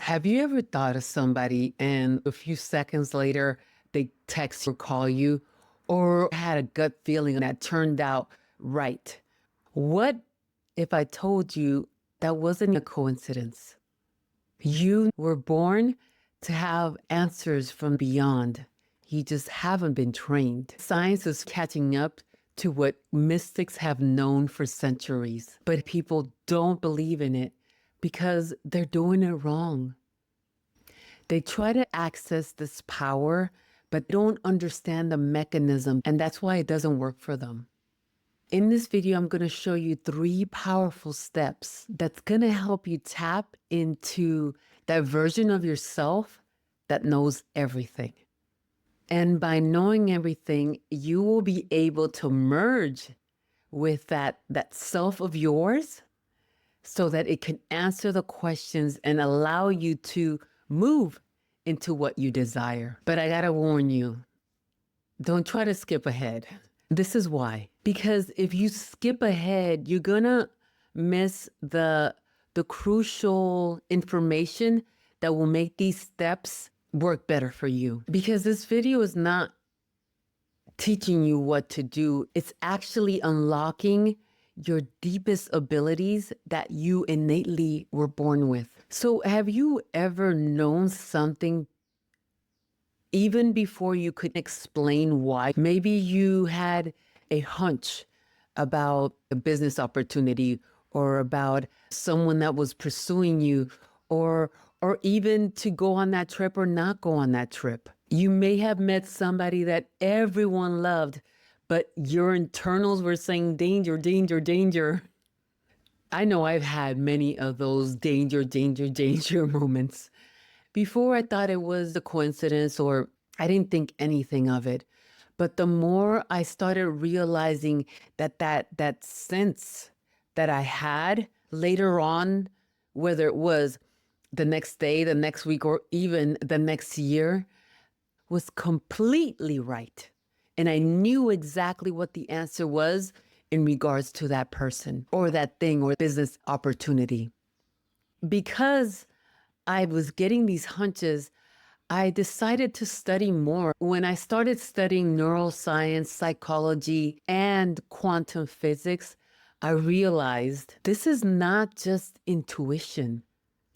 Have you ever thought of somebody and a few seconds later they text or call you, or had a gut feeling that turned out right? What if I told you that wasn't a coincidence? You were born to have answers from beyond. You just haven't been trained. Science is catching up to what mystics have known for centuries, but people don't believe in it because they're doing it wrong. They try to access this power, but don't understand the mechanism, and that's why it doesn't work for them. In this video, I'm going to show you 3 powerful steps that's going to help you tap into that version of yourself that knows everything. And by knowing everything, you will be able to merge with that self of yours so that it can answer the questions and allow you to move into what you desire. But I gotta warn you, don't try to skip ahead. This is why. Because if you skip ahead, you're gonna miss the crucial information that will make these steps work better for you. Because this video is not teaching you what to do. It's actually unlocking your deepest abilities that you innately were born with. So have you ever known something even before you could explain why? Maybe you had a hunch about a business opportunity or about someone that was pursuing you, or even to go on that trip or not go on that trip. You may have met somebody that everyone loved, but your internals were saying danger, danger, danger. I know I've had many of those danger, danger, danger moments. Before, I thought it was a coincidence, or I didn't think anything of it. But the more I started realizing that sense that I had later on, whether it was the next day, the next week, or even the next year, was completely right. And I knew exactly what the answer was in regards to that person or that thing or business opportunity. Because I was getting these hunches, I decided to study more. When I started studying neuroscience, psychology, and quantum physics, I realized this is not just intuition.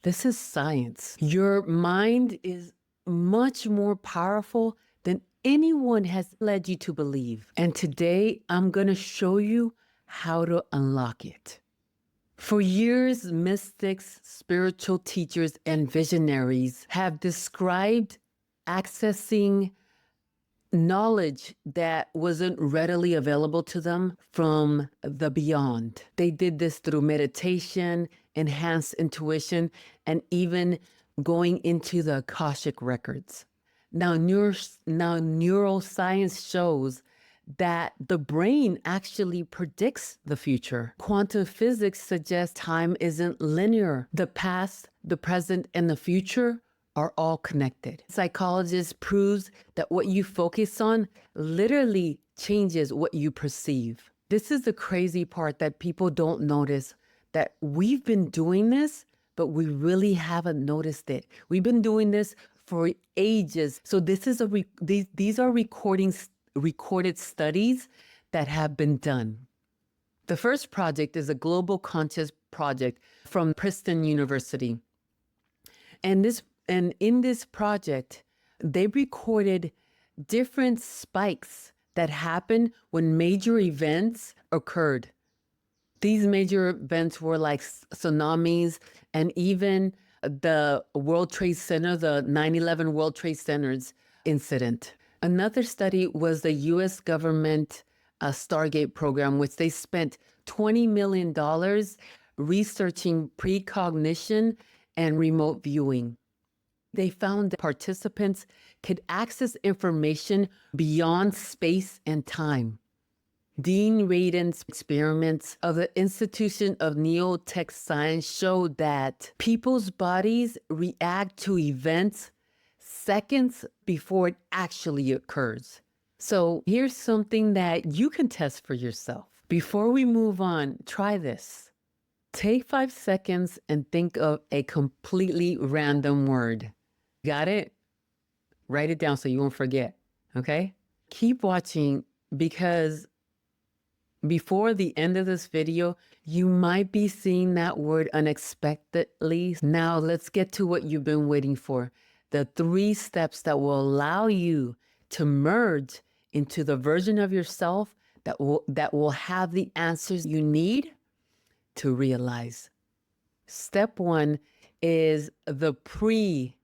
This is science. Your mind is much more powerful than anyone has led you to believe. And today, I'm going to show you how to unlock it. For years, mystics, spiritual teachers, and visionaries have described accessing knowledge that wasn't readily available to them from the beyond. They did this through meditation, enhanced intuition, and even going into the Akashic records. Now neuroscience shows that the brain actually predicts the future. Quantum physics suggests time isn't linear. The past, the present, and the future are all connected. Psychologists proves that what you focus on literally changes what you perceive. This is the crazy part that people don't notice, that we've been doing this, but we really haven't noticed it. We've been doing this for ages. So this is these are recorded studies that have been done. The first project is a global conscious project from Princeton University. And in this project, they recorded different spikes that happened when major events occurred. These major events were like tsunamis and even the World Trade Center, the 9/11 World Trade Center's incident. Another study was the U.S. government Stargate program, which they spent $20 million researching precognition and remote viewing. They found that participants could access information beyond space and time. Dean Radin's experiments of the Institution of Neotech Science showed that people's bodies react to events seconds before it actually occurs. So here's something that you can test for yourself. Before we move on, try this. Take 5 seconds and think of a completely random word. Got it? Write it down so you won't forget. Okay? Keep watching because before the end of this video, you might be seeing that word unexpectedly. Now let's get to what you've been waiting for. The 3 steps that will allow you to merge into the version of yourself that will have the answers you need to realize. Step 1 is the pre-merging.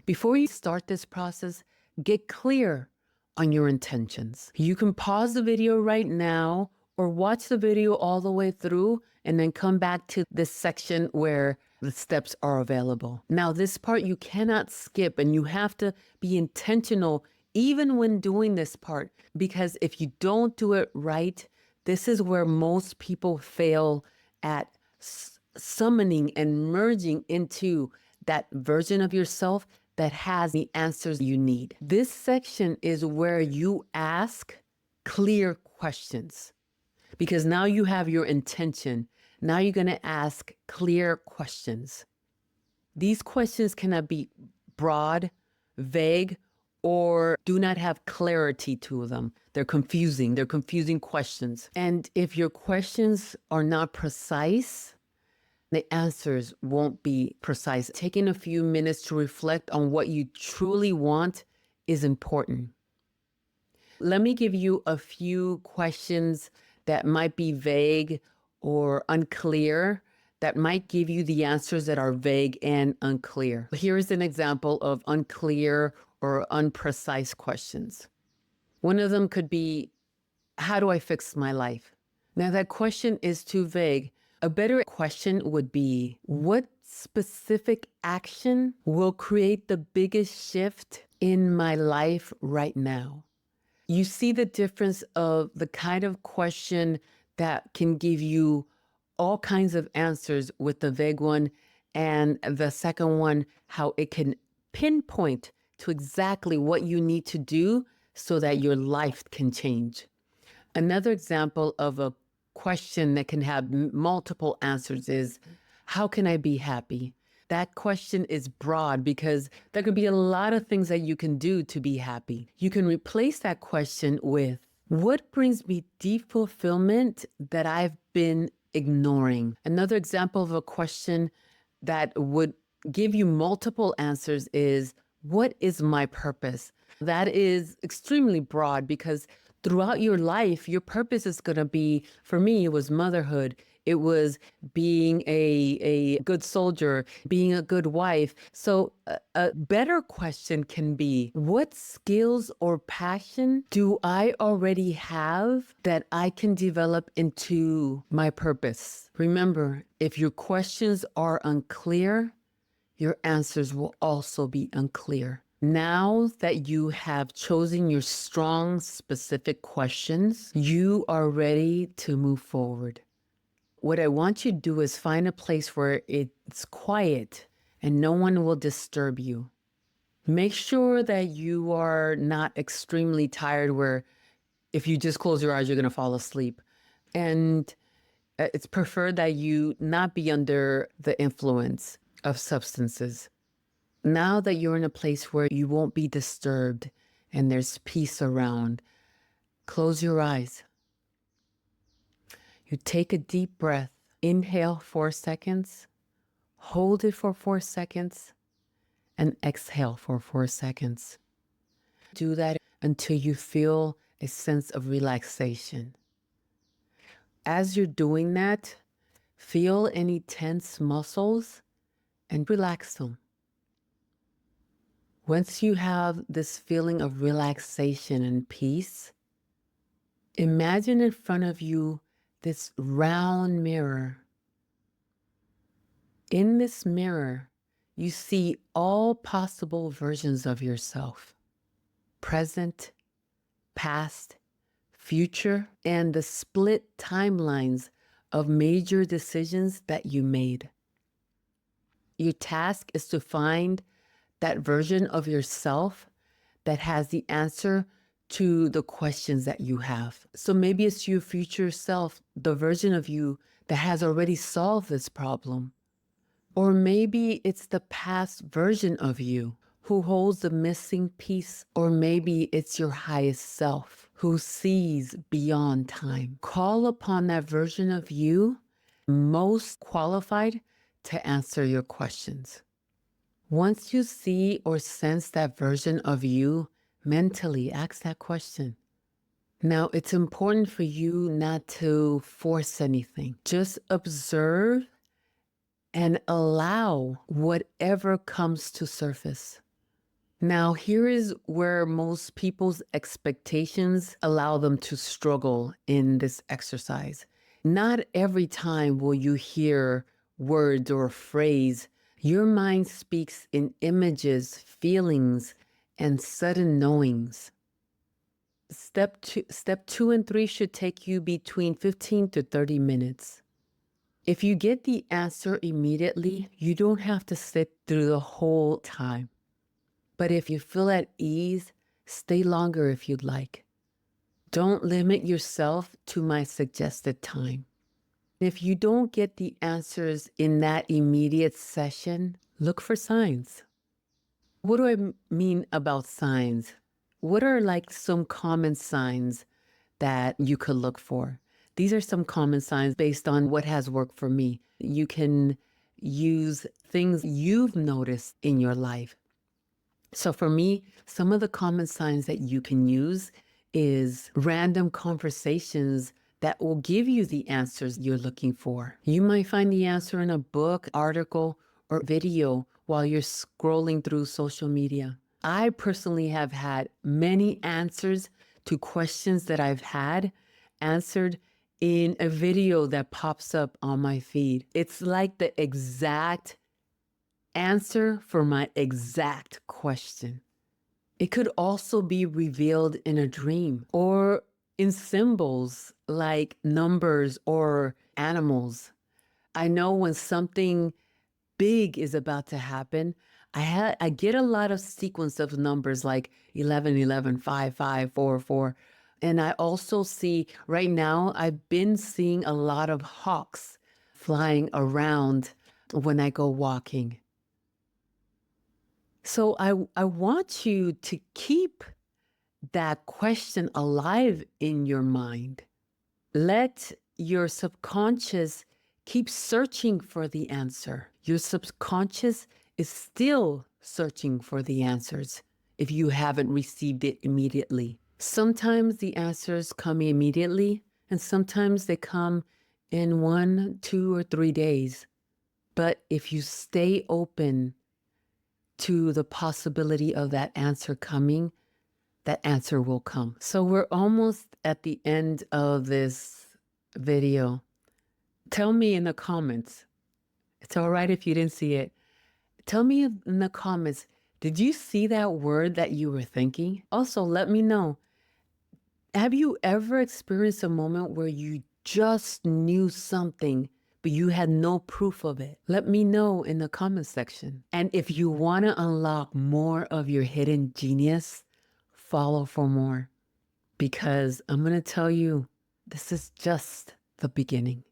Before you start this process, get clear on your intentions. You can pause the video right now or watch the video all the way through and then come back to this section where the steps are available. Now, this part you cannot skip and you have to be intentional even when doing this part, because if you don't do it right, this is where most people fail at summoning and merging into that version of yourself that has the answers you need. This section is where you ask clear questions because now you have your intention. Now you're going to ask clear questions. These questions cannot be broad, vague, or do not have clarity to them. They're confusing questions. And if your questions are not precise, the answers won't be precise. Taking a few minutes to reflect on what you truly want is important. Let me give you a few questions that might be vague or unclear that might give you the answers that are vague and unclear. Here's an example of unclear or unprecise questions. One of them could be, how do I fix my life? Now that question is too vague. A better question would be, what specific action will create the biggest shift in my life right now? You see the difference of the kind of question that can give you all kinds of answers with the vague one, and the second one, how it can pinpoint to exactly what you need to do so that your life can change. Another example of a question that can have multiple answers is, how can I be happy? That question is broad because there could be a lot of things that you can do to be happy. You can replace that question with, what brings me deep fulfillment that I've been ignoring? Another example of a question that would give you multiple answers is, what is my purpose? That is extremely broad because throughout your life, your purpose is going to be, for me, it was motherhood. It was being a good soldier, being a good wife. So a better question can be, what skills or passion do I already have that I can develop into my purpose? Remember, if your questions are unclear, your answers will also be unclear. Now that you have chosen your strong, specific questions, you are ready to move forward. What I want you to do is find a place where it's quiet and no one will disturb you. Make sure that you are not extremely tired where if you just close your eyes, you're going to fall asleep. And it's preferred that you not be under the influence of substances. Now that you're in a place where you won't be disturbed and there's peace around, close your eyes. You take a deep breath. Inhale 4 seconds, hold it for 4 seconds, and exhale for 4 seconds. Do that until you feel a sense of relaxation. As you're doing that, feel any tense muscles and relax them. Once you have this feeling of relaxation and peace, imagine in front of you this round mirror. In this mirror, you see all possible versions of yourself, present, past, future, and the split timelines of major decisions that you made. Your task is to find that version of yourself that has the answer to the questions that you have. So maybe it's your future self, the version of you that has already solved this problem. Or maybe it's the past version of you who holds the missing piece. Or maybe it's your highest self who sees beyond time. Call upon that version of you most qualified to answer your questions. Once you see or sense that version of you, mentally ask that question. Now, it's important for you not to force anything. Just observe and allow whatever comes to surface. Now, here is where most people's expectations allow them to struggle in this exercise. Not every time will you hear words or a phrase. Your mind speaks in images, feelings, and sudden knowings. Step two and three should take you between 15 to 30 minutes. If you get the answer immediately, you don't have to sit through the whole time. But if you feel at ease, stay longer if you'd like. Don't limit yourself to my suggested time. If you don't get the answers in that immediate session, look for signs. What do I mean about signs? What are like some common signs that you could look for? These are some common signs based on what has worked for me. You can use things you've noticed in your life. So for me, some of the common signs that you can use is random conversations that will give you the answers you're looking for. You might find the answer in a book, article, or video while you're scrolling through social media. I personally have had many answers to questions that I've had answered in a video that pops up on my feed. It's like the exact answer for my exact question. It could also be revealed in a dream or in symbols like numbers or animals. I know when something big is about to happen, I get a lot of sequence of numbers like 11, 11, 5, 5, 4, 4. And I also see right now, I've been seeing a lot of hawks flying around when I go walking. So I want you to keep that question alive in your mind. Let your subconscious keep searching for the answer. Your subconscious is still searching for the answers if you haven't received it immediately. Sometimes the answers come immediately, and sometimes they come in 1, 2, or 3 days. But if you stay open to the possibility of that answer coming, that answer will come. So we're almost at the end of this video. Tell me in the comments. It's all right if you didn't see it. Tell me in the comments, did you see that word that you were thinking? Also, let me know. Have you ever experienced a moment where you just knew something, but you had no proof of it? Let me know in the comment section. And if you want to unlock more of your hidden genius, follow for more. Because I'm going to tell you, this is just the beginning.